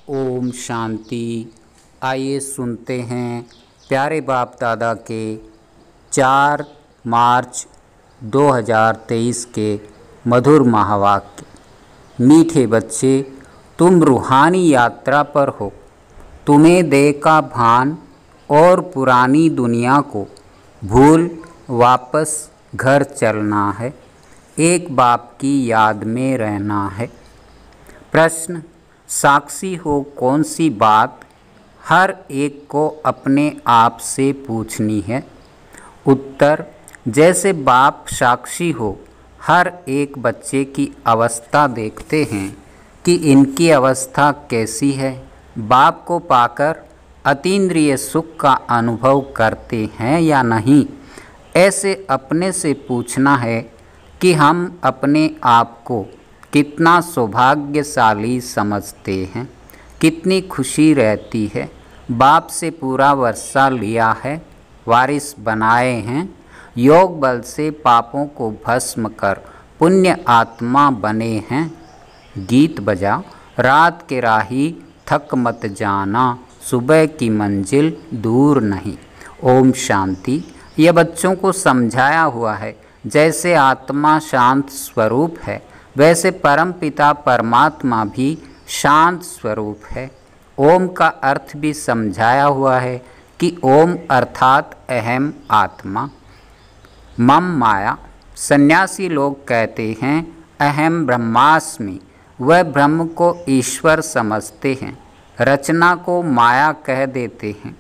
ओम शांति। आइए सुनते हैं प्यारे बाप दादा के 4 मार्च 2023 के मधुर महावाक्य। मीठे बच्चे, तुम रूहानी यात्रा पर हो। तुम्हें देह का भान और पुरानी दुनिया को भूल वापस घर चलना है। एक बाप की याद में रहना है। प्रश्न: साक्षी हो कौन सी बात हर एक को अपने आप से पूछनी है? उत्तर: जैसे बाप साक्षी हो, हर एक बच्चे की अवस्था देखते हैं कि इनकी अवस्था कैसी है। बाप को पाकर अतीन्द्रिय सुख का अनुभव करते हैं या नहीं, ऐसे अपने से पूछना है कि हम अपने आप को कितना सौभाग्यशाली समझते हैं, कितनी खुशी रहती है। बाप से पूरा वर्षा लिया है, वारिस बनाए हैं, योग बल से पापों को भस्म कर पुण्य आत्मा बने हैं। गीत बजा, रात के राही थक मत जाना, सुबह की मंजिल दूर नहीं। ओम शांति। यह बच्चों को समझाया हुआ है। जैसे आत्मा शांत स्वरूप है, वैसे परमपिता परमात्मा भी शांत स्वरूप है। ओम का अर्थ भी समझाया हुआ है कि ओम अर्थात अहम आत्मा। मम माया। सन्यासी लोग कहते हैं अहम ब्रह्मास्मि। वह ब्रह्म को ईश्वर समझते हैं, रचना को माया कह देते हैं।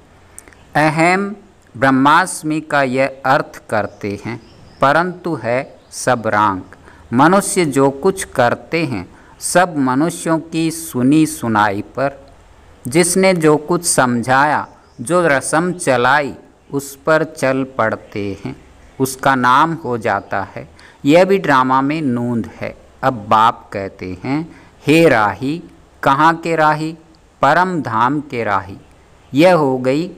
अहम ब्रह्मास्मि का यह अर्थ करते हैं, परंतु है सब रांग। मनुष्य जो कुछ करते हैं सब मनुष्यों की सुनी सुनाई पर। जिसने जो कुछ समझाया, जो रस्म चलाई, उस पर चल पड़ते हैं, उसका नाम हो जाता है। यह भी ड्रामा में नूंद है। अब बाप कहते हैं, हे राही, कहाँ के राही? परम धाम के राही। यह हो गई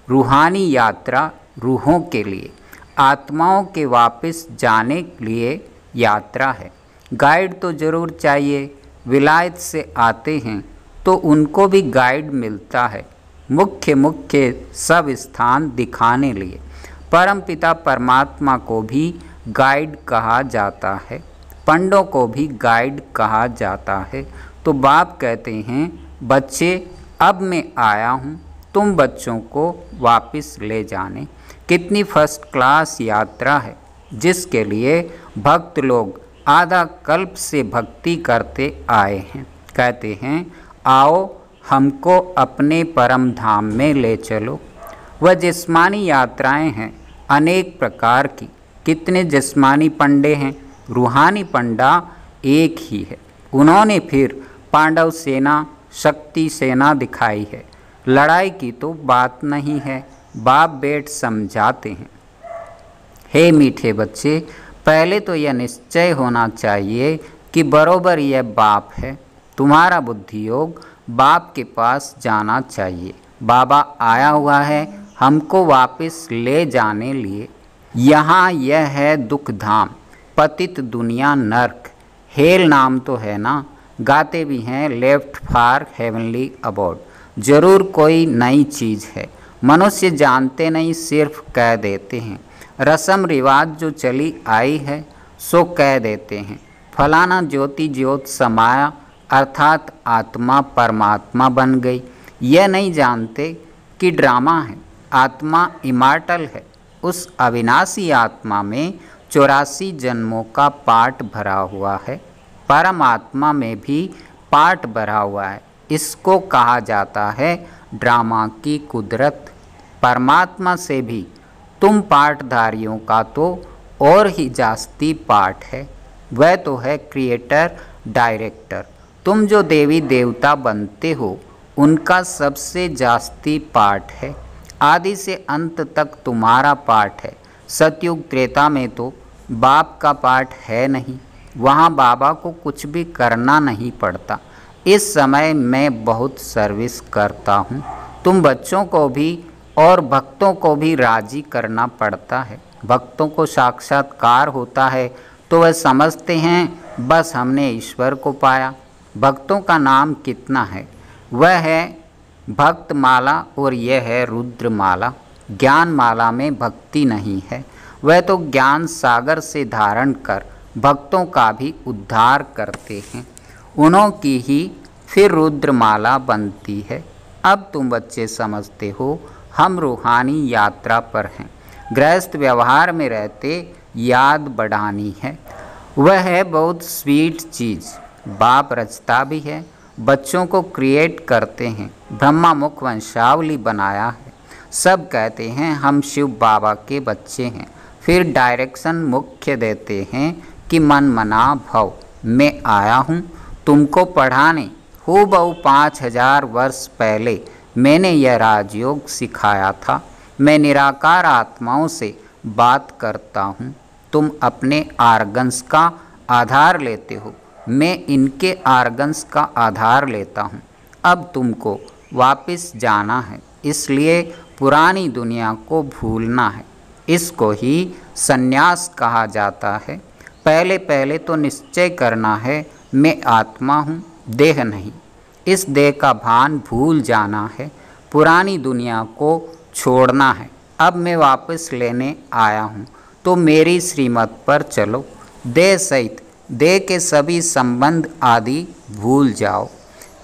रूहानी यात्रा रूहों के लिए। आत्माओं के वापस जाने के लिए यात्रा है। गाइड तो ज़रूर चाहिए। विलायत से आते हैं तो उनको भी गाइड मिलता है, मुख्य सब स्थान दिखाने लिए। परमपिता परमात्मा को भी गाइड कहा जाता है, पंडों को भी गाइड कहा जाता है। तो बाप कहते हैं, बच्चे अब मैं आया हूँ तुम बच्चों को वापस ले जाने। कितनी फर्स्ट क्लास यात्रा है, जिसके लिए भक्त लोग आधा कल्प से भक्ति करते आए हैं। कहते हैं, आओ हमको अपने परम धाम में ले चलो। वह जिस्मानी यात्राएं हैं अनेक प्रकार की। कितने जिस्मानी पंडे हैं, रूहानी पंडा एक ही है। उन्होंने फिर पांडव सेना, शक्ति सेना दिखाई है। लड़ाई की तो बात नहीं है, बाप बेट समझाते हैं। हे मीठे बच्चे, पहले तो यह निश्चय होना चाहिए कि बरोबर यह बाप है। तुम्हारा बुद्धि योग बाप के पास जाना चाहिए। बाबा आया हुआ है हमको वापस ले जाने लिए। यहाँ यह है दुख धाम, पतित दुनिया नर्क। हेल नाम तो है ना, गाते भी हैं लेफ्ट फॉर हेवनली अबोर्ड। जरूर कोई नई चीज़ है, मनुष्य जानते नहीं, सिर्फ कह देते हैं। रस्म रिवाज जो चली आई है सो कह देते हैं। फलाना ज्योति ज्योत समाया, अर्थात आत्मा परमात्मा बन गई। यह नहीं जानते कि ड्रामा है। आत्मा इमॉर्टल है। उस अविनाशी आत्मा में 84 जन्मों का पाठ भरा हुआ है। परमात्मा में भी पाठ भरा हुआ है। इसको कहा जाता है ड्रामा की कुदरत। परमात्मा से भी तुम पाठधारियों का तो और ही जास्ती पाठ है। वह तो है क्रिएटर डायरेक्टर। तुम जो देवी देवता बनते हो, उनका सबसे जास्ती पाठ है। आदि से अंत तक तुम्हारा पाठ है। सतयुग त्रेता में तो बाप का पाठ है नहीं, वहाँ बाबा को कुछ भी करना नहीं पड़ता। इस समय मैं बहुत सर्विस करता हूँ। तुम बच्चों को भी और भक्तों को भी राजी करना पड़ता है। भक्तों को साक्षात्कार होता है तो वह समझते हैं बस हमने ईश्वर को पाया। भक्तों का नाम कितना है, वह है भक्तमाला और यह है रुद्रमाला। ज्ञान माला में भक्ति नहीं है, वह तो ज्ञान सागर से धारण कर भक्तों का भी उद्धार करते हैं, उन्हों की ही फिर रुद्रमाला बनती है। अब तुम बच्चे समझते हो हम रूहानी यात्रा पर हैं, गृहस्थ व्यवहार में रहते याद बढ़ानी है। वह है बहुत स्वीट चीज़, बाप रचता भी है, बच्चों को क्रिएट करते हैं, ब्रह्मा मुख वंशावली बनाया है। सब कहते हैं हम शिव बाबा के बच्चे हैं, फिर डायरेक्शन मुख्य देते हैं कि मन मना भव। मैं आया हूँ तुमको पढ़ाने, हूबहू 5000 वर्ष पहले मैंने यह राजयोग सिखाया था। मैं निराकार आत्माओं से बात करता हूँ, तुम अपने आर्गन्स का आधार लेते हो, मैं इनके आर्गन्स का आधार लेता हूँ। अब तुमको वापस जाना है, इसलिए पुरानी दुनिया को भूलना है। इसको ही संन्यास कहा जाता है। पहले पहले तो निश्चय करना है मैं आत्मा हूँ, देह नहीं। इस देह का भान भूल जाना है, पुरानी दुनिया को छोड़ना है। अब मैं वापस लेने आया हूँ, तो मेरी श्रीमत पर चलो। देह सहित देह के सभी संबंध आदि भूल जाओ।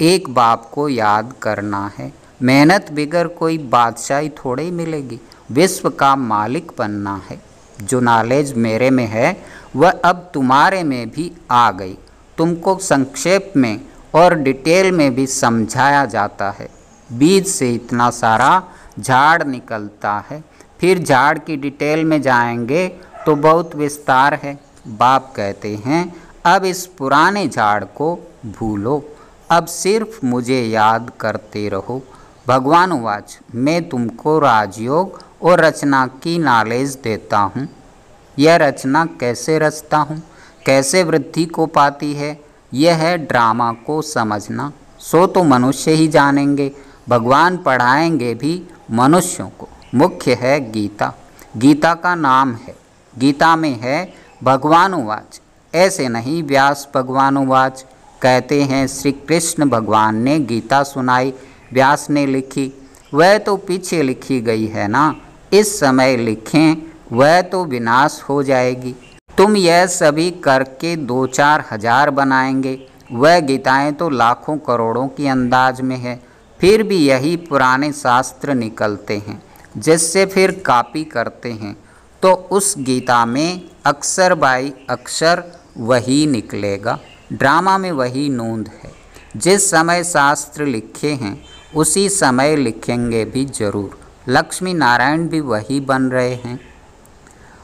एक बाप को याद करना है, मेहनत बिगर कोई बादशाही थोड़ी मिलेगी, विश्व का मालिक बनना है। जो नॉलेज मेरे में है वह अब तुम्हारे में भी आ गई। तुमको संक्षेप में और डिटेल में भी समझाया जाता है। बीज से इतना सारा झाड़ निकलता है, फिर झाड़ की डिटेल में जाएंगे तो बहुत विस्तार है। बाप कहते हैं अब इस पुराने झाड़ को भूलो, अब सिर्फ मुझे याद करते रहो। भगवान वाच, मैं तुमको राजयोग और रचना की नॉलेज देता हूँ। यह रचना कैसे रचता हूँ, कैसे वृद्धि को पाती है, यह है ड्रामा को समझना। सो तो मनुष्य ही जानेंगे, भगवान पढ़ाएंगे भी मनुष्यों को। मुख्य है गीता, गीता का नाम है, गीता में है भगवानुवाच, ऐसे नहीं व्यास भगवानुवाच। कहते हैं श्री कृष्ण भगवान ने गीता सुनाई, व्यास ने लिखी। वह तो पीछे लिखी गई है ना, इस समय लिखें वह तो विनाश हो जाएगी। तुम यह सभी करके 2-4 हज़ार बनाएंगे, वह गीताएं तो लाखों करोड़ों की अंदाज में है। फिर भी यही पुराने शास्त्र निकलते हैं, जिससे फिर कॉपी करते हैं, तो उस गीता में अक्षर बाई अक्षर वही निकलेगा। ड्रामा में वही नोंद है। जिस समय शास्त्र लिखे हैं उसी समय लिखेंगे भी जरूर। लक्ष्मी नारायण भी वही बन रहे हैं,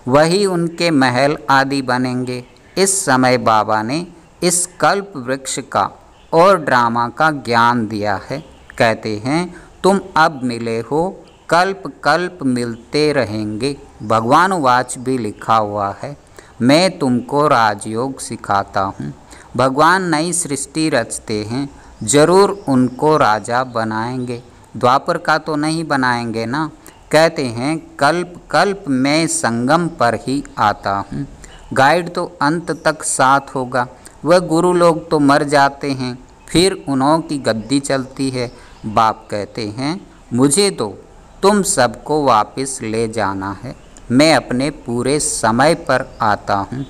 वही उनके महल आदि बनेंगे। इस समय बाबा ने इस कल्प वृक्ष का और ड्रामा का ज्ञान दिया है। कहते हैं तुम अब मिले हो, कल्प कल्प मिलते रहेंगे। भगवान वाच भी लिखा हुआ है, मैं तुमको राजयोग सिखाता हूँ। भगवान नई सृष्टि रचते हैं, जरूर उनको राजा बनाएंगे। द्वापर का तो नहीं बनाएंगे ना। कहते हैं कल्प कल्प मैं संगम पर ही आता हूँ। गाइड तो अंत तक साथ होगा। वह गुरु लोग तो मर जाते हैं, फिर उन्हों की गद्दी चलती है। बाप कहते हैं मुझे तो तुम सबको वापस ले जाना है, मैं अपने पूरे समय पर आता हूँ।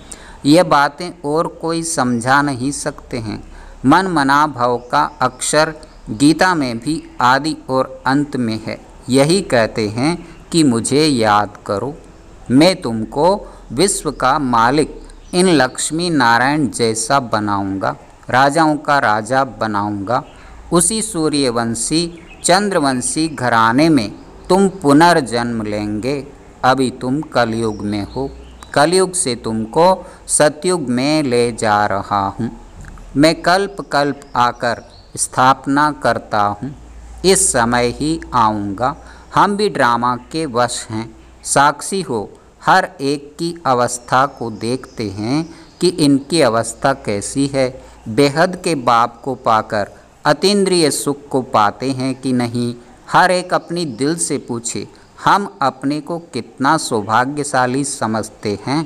यह बातें और कोई समझा नहीं सकते हैं। मन मना भव का अक्षर गीता में भी आदि और अंत में है। यही कहते हैं कि मुझे याद करो, मैं तुमको विश्व का मालिक इन लक्ष्मी नारायण जैसा बनाऊंगा, राजाओं का राजा बनाऊंगा। उसी सूर्यवंशी चंद्रवंशी घराने में तुम पुनर्जन्म लेंगे। अभी तुम कलयुग में हो, कलयुग से तुमको सतयुग में ले जा रहा हूँ। मैं कल्प कल्प आकर स्थापना करता हूँ, इस समय ही आऊँगा। हम भी ड्रामा के वश हैं, साक्षी हो, हर एक की अवस्था को देखते हैं कि इनकी अवस्था कैसी है। बेहद के बाप को पाकर अतीन्द्रिय सुख को पाते हैं कि नहीं। हर एक अपनी दिल से पूछे, हम अपने को कितना सौभाग्यशाली समझते हैं।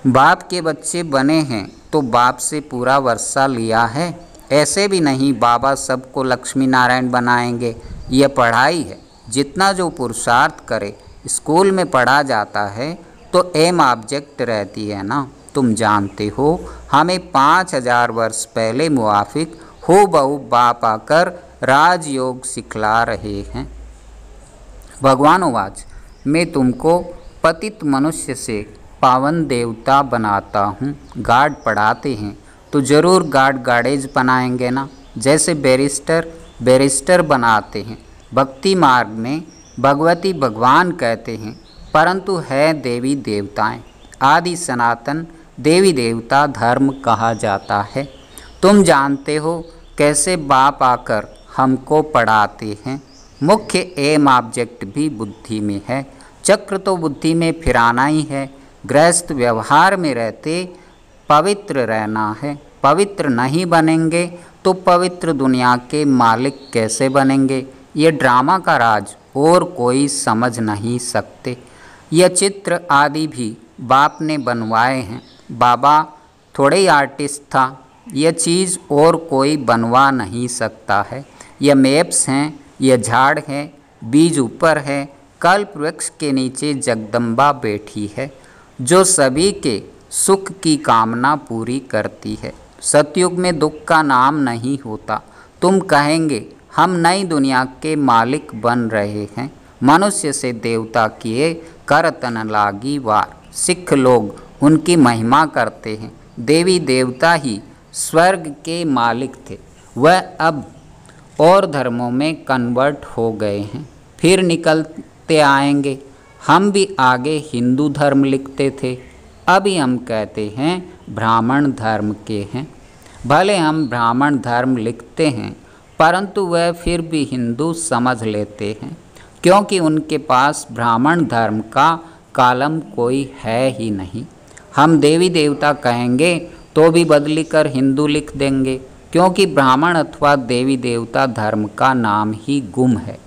बाप के बच्चे बने हैं तो बाप से पूरा वर्षा लिया है। ऐसे भी नहीं बाबा सबको लक्ष्मी नारायण बनाएंगे। यह पढ़ाई है, जितना जो पुरुषार्थ करे। स्कूल में पढ़ा जाता है तो एम ऑब्जेक्ट रहती है ना। तुम जानते हो हमें 5000 वर्ष पहले मुआफिक हूबहू बाप आकर राजयोग सिखला रहे हैं। भगवान उवाच, मैं तुमको पतित मनुष्य से पावन देवता बनाता हूँ। गार्ड पढ़ाते हैं तो ज़रूर गार्ड गार्डेज बनाएंगे ना। जैसे बैरिस्टर बनाते हैं। भक्ति मार्ग में भगवती भगवान कहते हैं, परंतु है देवी देवताएं। आदि सनातन देवी देवता धर्म कहा जाता है। तुम जानते हो कैसे बाप आकर हमको पढ़ाते हैं। मुख्य एम ऑब्जेक्ट भी बुद्धि में है। चक्र तो बुद्धि में फिराना ही है। गृहस्थ व्यवहार में रहते पवित्र रहना है। पवित्र नहीं बनेंगे तो पवित्र दुनिया के मालिक कैसे बनेंगे। ये ड्रामा का राज और कोई समझ नहीं सकते। यह चित्र आदि भी बाप ने बनवाए हैं। बाबा थोड़े ही आर्टिस्ट था। यह चीज़ और कोई बनवा नहीं सकता है। यह मैप्स हैं, यह झाड़ है, बीज ऊपर है। कल्प वृक्ष के नीचे जगदम्बा बैठी है, जो सभी के सुख की कामना पूरी करती है। सतयुग में दुख का नाम नहीं होता। तुम कहेंगे हम नई दुनिया के मालिक बन रहे हैं। मनुष्य से देवता किए करतन लागी वार। सिख लोग उनकी महिमा करते हैं। देवी देवता ही स्वर्ग के मालिक थे। वह अब और धर्मों में कन्वर्ट हो गए हैं, फिर निकलते आएंगे। हम भी आगे हिंदू धर्म लिखते थे, अभी हम कहते हैं ब्राह्मण धर्म के हैं। भले हम ब्राह्मण धर्म लिखते हैं, परंतु वह फिर भी हिंदू समझ लेते हैं, क्योंकि उनके पास ब्राह्मण धर्म का कालम कोई है ही नहीं। हम देवी देवता कहेंगे तो भी बदली कर हिंदू लिख देंगे, क्योंकि ब्राह्मण अथवा देवी देवता धर्म का नाम ही गुम है।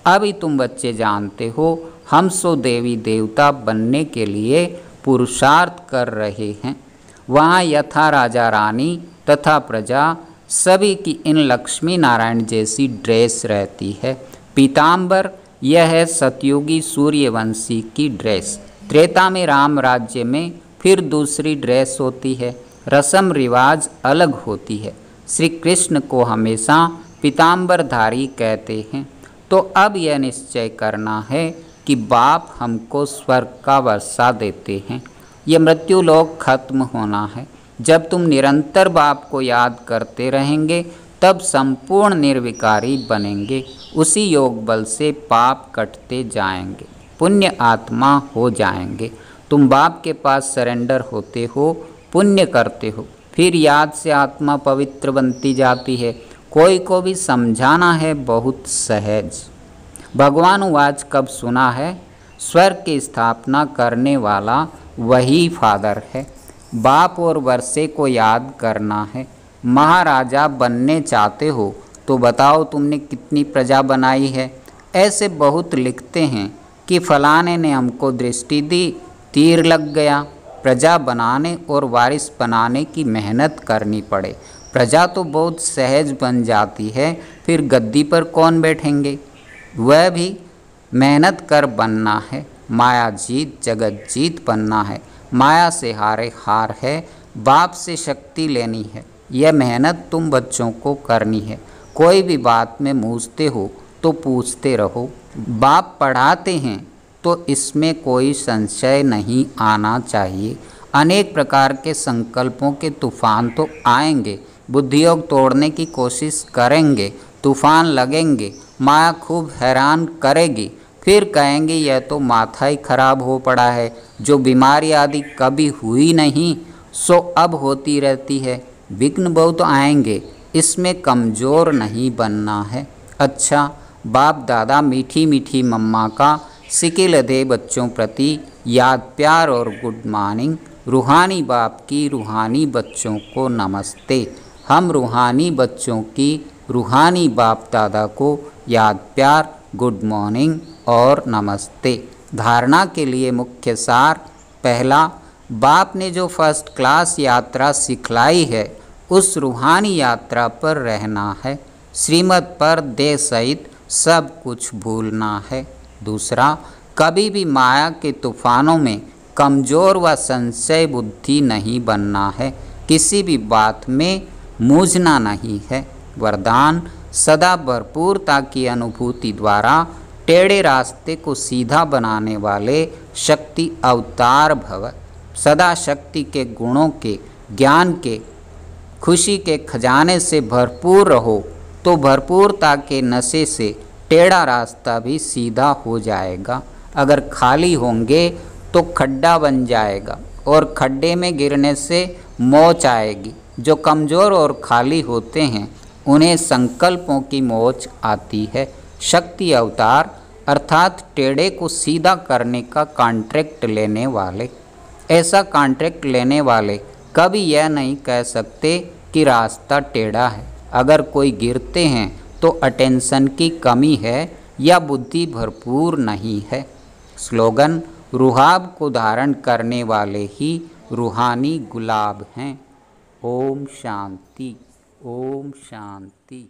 अभी तुम बच्चे जानते हो हम सो देवी देवता बनने के लिए पुरुषार्थ कर रहे हैं। वहाँ यथा राजा रानी तथा प्रजा सभी की इन लक्ष्मी नारायण जैसी ड्रेस रहती है। पीताम्बर यह है सतयुगी सूर्यवंशी की ड्रेस। त्रेता में राम राज्य में फिर दूसरी ड्रेस होती है। रस्म रिवाज अलग होती है। श्री कृष्ण को हमेशा पीताम्बरधारी कहते हैं। तो अब यह निश्चय करना है कि बाप हमको स्वर्ग का वर्षा देते हैं। ये मृत्यु लोक खत्म होना है। जब तुम निरंतर बाप को याद करते रहेंगे तब संपूर्ण निर्विकारी बनेंगे। उसी योग बल से पाप कटते जाएंगे, पुण्य आत्मा हो जाएंगे। तुम बाप के पास सरेंडर होते हो, पुण्य करते हो, फिर याद से आत्मा पवित्र बनती जाती है। कोई को भी समझाना है बहुत सहज। भगवान उवाच कब सुना है? स्वर्ग की स्थापना करने वाला वही फादर है। बाप और वर्षे को याद करना है। महाराजा बनने चाहते हो तो बताओ तुमने कितनी प्रजा बनाई है। ऐसे बहुत लिखते हैं कि फलाने ने हमको दृष्टि दी, तीर लग गया। प्रजा बनाने और वारिस बनाने की मेहनत करनी पड़े। प्रजा तो बहुत सहज बन जाती है, फिर गद्दी पर कौन बैठेंगे? वह भी मेहनत कर बनना है। माया जीत जगत जीत बनना है। माया से हारे हार है। बाप से शक्ति लेनी है। यह मेहनत तुम बच्चों को करनी है। कोई भी बात में मूझते हो तो पूछते रहो। बाप पढ़ाते हैं तो इसमें कोई संशय नहीं आना चाहिए। अनेक प्रकार के संकल्पों के तूफान तो आएंगे। बुद्धियोग तोड़ने की कोशिश करेंगे, तूफान लगेंगे, माया खूब हैरान करेगी। फिर कहेंगे यह तो माथा ही खराब हो पड़ा है, जो बीमारी आदि कभी हुई नहीं सो अब होती रहती है। विघ्न बहुत आएंगे, इसमें कमज़ोर नहीं बनना है। अच्छा, बाप दादा मीठी मीठी मम्मा का सिकिल दे बच्चों प्रति याद प्यार और गुड मॉर्निंग। रूहानी बाप की रूहानी बच्चों को नमस्ते। हम रूहानी बच्चों की रूहानी बाप दादा को याद प्यार, गुड मॉर्निंग और नमस्ते। धारणा के लिए मुख्य सार। पहला, बाप ने जो फर्स्ट क्लास यात्रा सिखलाई है उस रूहानी यात्रा पर रहना है। श्रीमत पर देह सहित सब कुछ भूलना है। दूसरा, कभी भी माया के तूफानों में कमज़ोर व संशय बुद्धि नहीं बनना है। किसी भी बात में मूझना नहीं है। वरदान, सदा भरपूरता की अनुभूति द्वारा टेढ़े रास्ते को सीधा बनाने वाले शक्ति अवतार भव। सदा शक्ति के गुणों के, ज्ञान के, खुशी के खजाने से भरपूर रहो तो भरपूरता के नशे से टेढ़ा रास्ता भी सीधा हो जाएगा। अगर खाली होंगे तो खड्डा बन जाएगा और खड्डे में गिरने से मौज आएगी। जो कमज़ोर और खाली होते हैं उन्हें संकल्पों की मौज आती है। शक्ति अवतार अर्थात टेढ़े को सीधा करने का कॉन्ट्रैक्ट लेने वाले। ऐसा कॉन्ट्रैक्ट लेने वाले कभी यह नहीं कह सकते कि रास्ता टेढ़ा है। अगर कोई गिरते हैं तो अटेंशन की कमी है या बुद्धि भरपूर नहीं है। स्लोगन, रुहाब को धारण करने वाले ही रूहानी गुलाब हैं। ओम शांति, ओम शांति।